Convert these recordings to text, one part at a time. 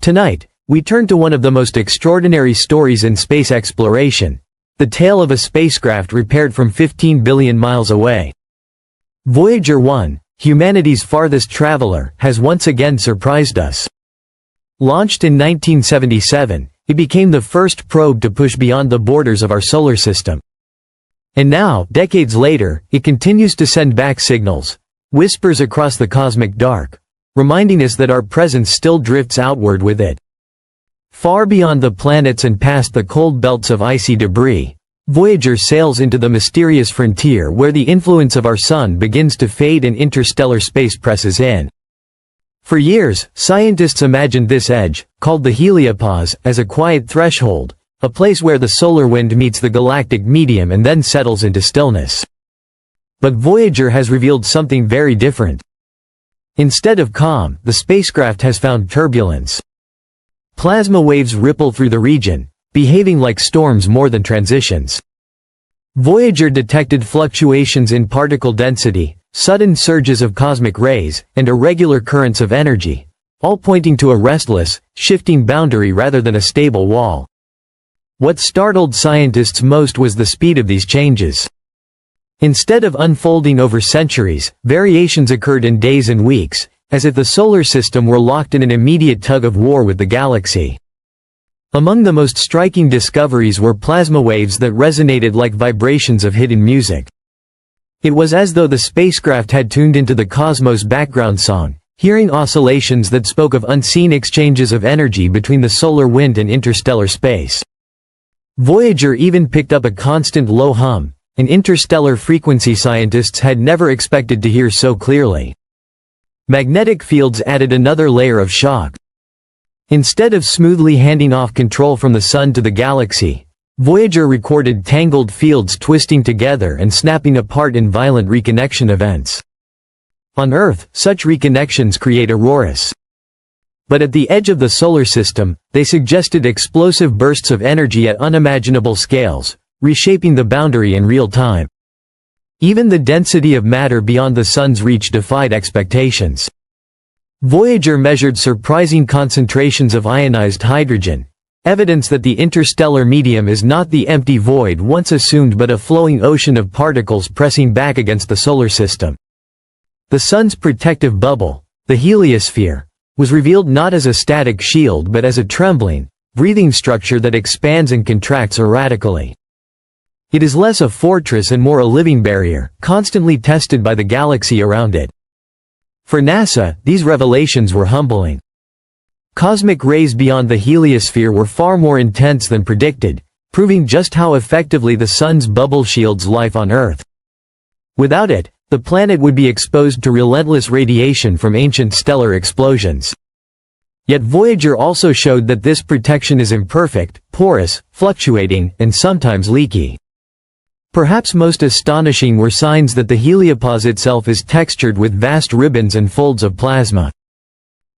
Tonight, we turn to one of the most extraordinary stories in space exploration, the tale of a spacecraft repaired from 15 billion miles away. Voyager 1, humanity's farthest traveler, has once again surprised us. Launched in 1977, it became the first probe to push beyond the borders of our solar system. And now, decades later, it continues to send back signals, whispers across the cosmic dark, reminding us that our presence still drifts outward with it. Far beyond the planets and past the cold belts of icy debris, Voyager sails into the mysterious frontier where the influence of our sun begins to fade and interstellar space presses in. For years, scientists imagined this edge, called the heliopause, as a quiet threshold, a place where the solar wind meets the galactic medium and then settles into stillness. But Voyager has revealed something very different. Instead of calm, the spacecraft has found turbulence. Plasma waves ripple through the region, behaving like storms more than transitions. Voyager detected fluctuations in particle density, sudden surges of cosmic rays, and irregular currents of energy, all pointing to a restless, shifting boundary rather than a stable wall. What startled scientists most was the speed of these changes. Instead of unfolding over centuries, variations occurred in days and weeks, as if the solar system were locked in an immediate tug-of-war with the galaxy. Among the most striking discoveries were plasma waves that resonated like vibrations of hidden music. It was as though the spacecraft had tuned into the cosmos' background song, hearing oscillations that spoke of unseen exchanges of energy between the solar wind and interstellar space. Voyager even picked up a constant low hum, an interstellar frequency scientists had never expected to hear so clearly. Magnetic fields added another layer of shock. Instead of smoothly handing off control from the Sun to the galaxy, Voyager recorded tangled fields twisting together and snapping apart in violent reconnection events. On Earth, such reconnections create auroras. But at the edge of the solar system, they suggested explosive bursts of energy at unimaginable scales, reshaping the boundary in real time. Even the density of matter beyond the Sun's reach defied expectations. Voyager measured surprising concentrations of ionized hydrogen, evidence that the interstellar medium is not the empty void once assumed but a flowing ocean of particles pressing back against the solar system. The Sun's protective bubble, the heliosphere, was revealed not as a static shield but as a trembling, breathing structure that expands and contracts erratically. It is less a fortress and more a living barrier, constantly tested by the galaxy around it. For NASA, these revelations were humbling. Cosmic rays beyond the heliosphere were far more intense than predicted, proving just how effectively the Sun's bubble shields life on Earth. Without it, the planet would be exposed to relentless radiation from ancient stellar explosions. Yet Voyager also showed that this protection is imperfect, porous, fluctuating, and sometimes leaky. Perhaps most astonishing were signs that the heliopause itself is textured with vast ribbons and folds of plasma.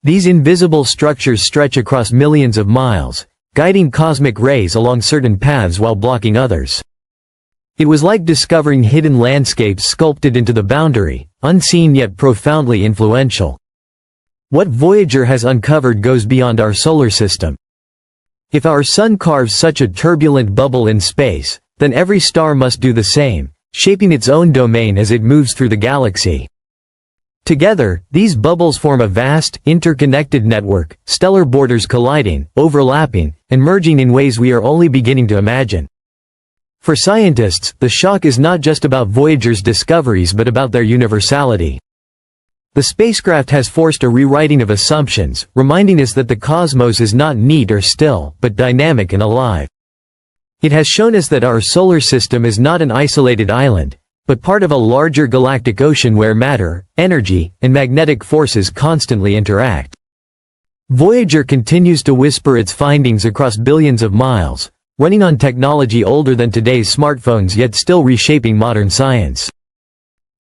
These invisible structures stretch across millions of miles, guiding cosmic rays along certain paths while blocking others. It was like discovering hidden landscapes sculpted into the boundary, unseen yet profoundly influential. What Voyager has uncovered goes beyond our solar system. If our Sun carves such a turbulent bubble in space, then every star must do the same, shaping its own domain as it moves through the galaxy. Together, these bubbles form a vast, interconnected network, stellar borders colliding, overlapping, and merging in ways we are only beginning to imagine. For scientists, the shock is not just about Voyager's discoveries but about their universality. The spacecraft has forced a rewriting of assumptions, reminding us that the cosmos is not neat or still, but dynamic and alive. It has shown us that our solar system is not an isolated island, but part of a larger galactic ocean where matter, energy, and magnetic forces constantly interact. Voyager continues to whisper its findings across billions of miles, running on technology older than today's smartphones yet still reshaping modern science.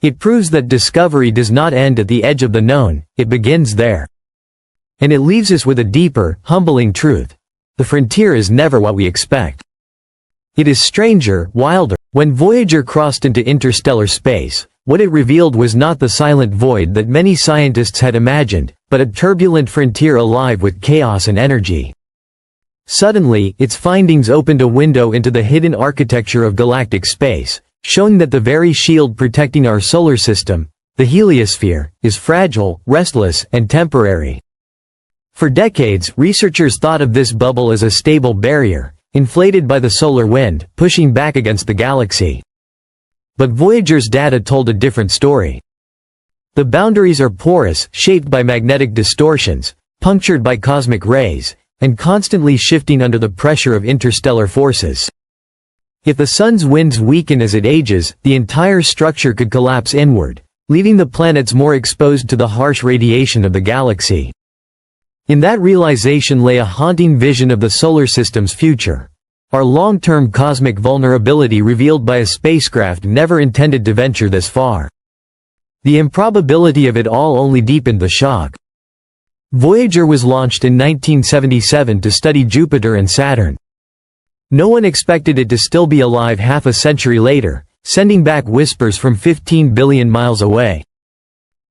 It proves that discovery does not end at the edge of the known, it begins there. And it leaves us with a deeper, humbling truth. The frontier is never what we expect. It is stranger, wilder. When Voyager crossed into interstellar space, what it revealed was not the silent void that many scientists had imagined, but a turbulent frontier alive with chaos and energy. Suddenly, its findings opened a window into the hidden architecture of galactic space, showing that the very shield protecting our solar system, the heliosphere, is fragile, restless, and temporary. For decades, researchers thought of this bubble as a stable barrier, inflated by the solar wind, pushing back against the galaxy. But Voyager's data told a different story. The boundaries are porous, shaped by magnetic distortions, punctured by cosmic rays, and constantly shifting under the pressure of interstellar forces. If the sun's winds weaken as it ages, the entire structure could collapse inward, leaving the planets more exposed to the harsh radiation of the galaxy. In that realization lay a haunting vision of the solar system's future. Our long-term cosmic vulnerability revealed by a spacecraft never intended to venture this far. The improbability of it all only deepened the shock. Voyager was launched in 1977 to study Jupiter and Saturn. No one expected it to still be alive half a century later, sending back whispers from 15 billion miles away.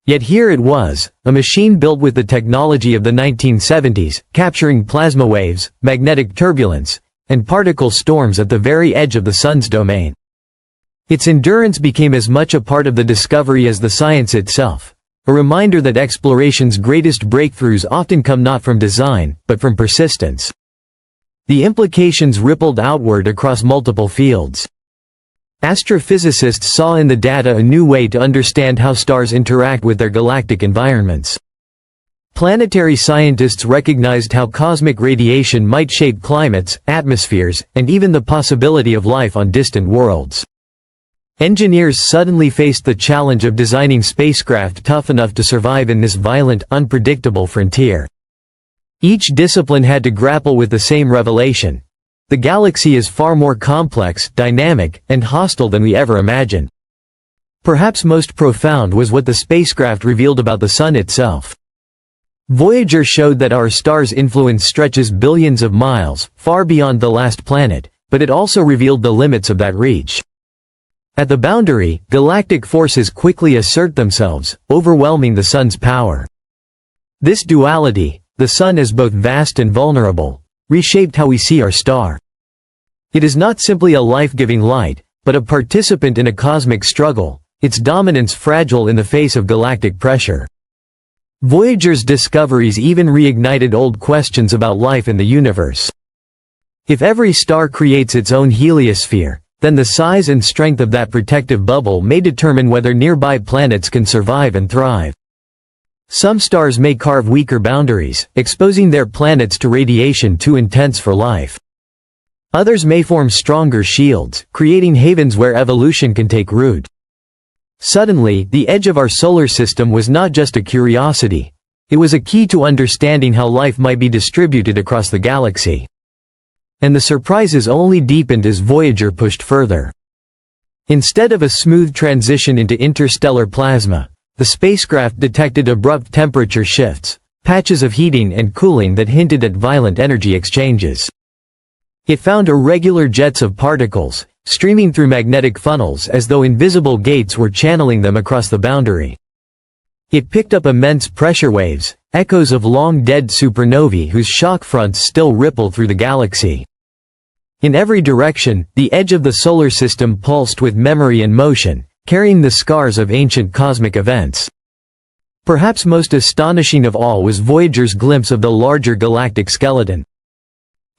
Yet here it was, a machine built with the technology of the 1970s, capturing plasma waves, magnetic turbulence, and particle storms at the very edge of the sun's domain. Its endurance became as much a part of the discovery as the science itself, a reminder that exploration's greatest breakthroughs often come not from design, but from persistence. The implications rippled outward across multiple fields. Astrophysicists saw in the data a new way to understand how stars interact with their galactic environments. Planetary scientists recognized how cosmic radiation might shape climates, atmospheres, and even the possibility of life on distant worlds. Engineers suddenly faced the challenge of designing spacecraft tough enough to survive in this violent, unpredictable frontier. Each discipline had to grapple with the same revelation. The galaxy is far more complex, dynamic, and hostile than we ever imagined. Perhaps most profound was what the spacecraft revealed about the Sun itself. Voyager showed that our star's influence stretches billions of miles, far beyond the last planet, but it also revealed the limits of that reach. At the boundary, galactic forces quickly assert themselves, overwhelming the Sun's power. This duality, the Sun as both vast and vulnerable, reshaped how we see our star. It is not simply a life-giving light, but a participant in a cosmic struggle, its dominance fragile in the face of galactic pressure. Voyager's discoveries even reignited old questions about life in the universe. If every star creates its own heliosphere, then the size and strength of that protective bubble may determine whether nearby planets can survive and thrive. Some stars may carve weaker boundaries, exposing their planets to radiation too intense for life. Others may form stronger shields, creating havens where evolution can take root. Suddenly, the edge of our solar system was not just a curiosity. It was a key to understanding how life might be distributed across the galaxy. And the surprises only deepened as Voyager pushed further. Instead of a smooth transition into interstellar plasma, the spacecraft detected abrupt temperature shifts, patches of heating and cooling that hinted at violent energy exchanges. It found irregular jets of particles, streaming through magnetic funnels as though invisible gates were channeling them across the boundary. It picked up immense pressure waves, echoes of long-dead supernovae whose shock fronts still ripple through the galaxy. In every direction, the edge of the solar system pulsed with memory and motion, carrying the scars of ancient cosmic events. Perhaps most astonishing of all was Voyager's glimpse of the larger galactic skeleton.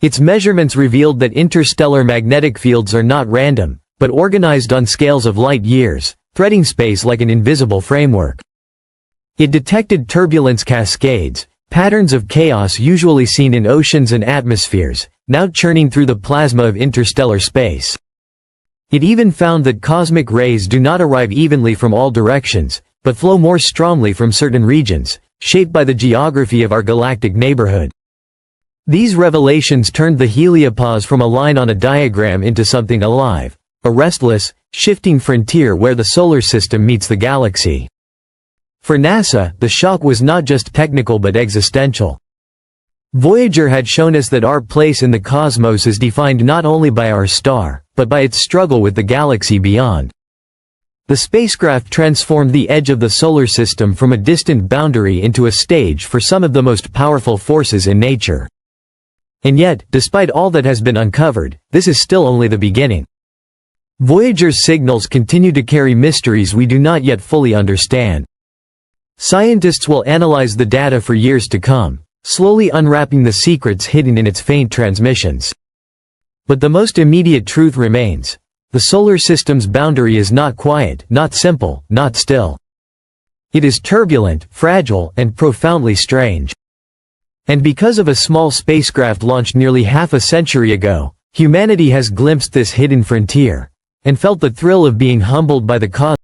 Its measurements revealed that interstellar magnetic fields are not random, but organized on scales of light years, threading space like an invisible framework. It detected turbulence cascades, patterns of chaos usually seen in oceans and atmospheres, now churning through the plasma of interstellar space. It even found that cosmic rays do not arrive evenly from all directions, but flow more strongly from certain regions, shaped by the geography of our galactic neighborhood. These revelations turned the heliopause from a line on a diagram into something alive, a restless, shifting frontier where the solar system meets the galaxy. For NASA, the shock was not just technical but existential. Voyager had shown us that our place in the cosmos is defined not only by our star, but by its struggle with the galaxy beyond. The spacecraft transformed the edge of the solar system from a distant boundary into a stage for some of the most powerful forces in nature. And yet, despite all that has been uncovered, this is still only the beginning. Voyager's signals continue to carry mysteries we do not yet fully understand. Scientists will analyze the data for years to come, slowly unwrapping the secrets hidden in its faint transmissions. But the most immediate truth remains. The solar system's boundary is not quiet, not simple, not still. It is turbulent, fragile, and profoundly strange. And because of a small spacecraft launched nearly half a century ago, humanity has glimpsed this hidden frontier, and felt the thrill of being humbled by the cosmos.